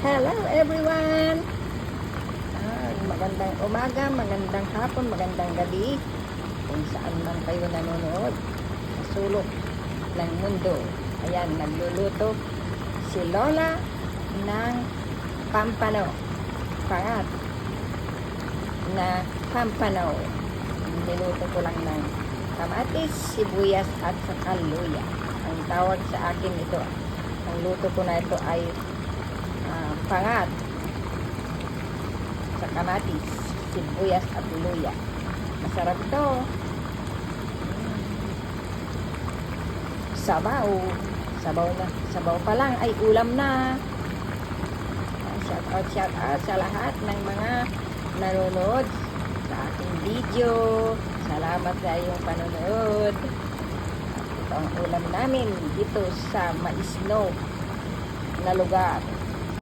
Hello everyone! Magandang umaga, magandang hapon, magandang gabi kung saan man kayo nanonood sa sulok ng mundo. Ayan, nagluluto si Lola ng pampano, pangat na pampano. Niluto ko lang ng kamatis, sibuyas at saka luya. Ang tawag sa akin ito, ang luto ko na ito ay pangat sa kamatis, sibuyas at luya. Masarap ito. Sabaw. Sabaw pa lang ay ulam na. Shout out sa lahat ng mga nanonood sa aking video. Salamat sa iyong panonood. At ito ang ulam namin dito sa maisno na lugar.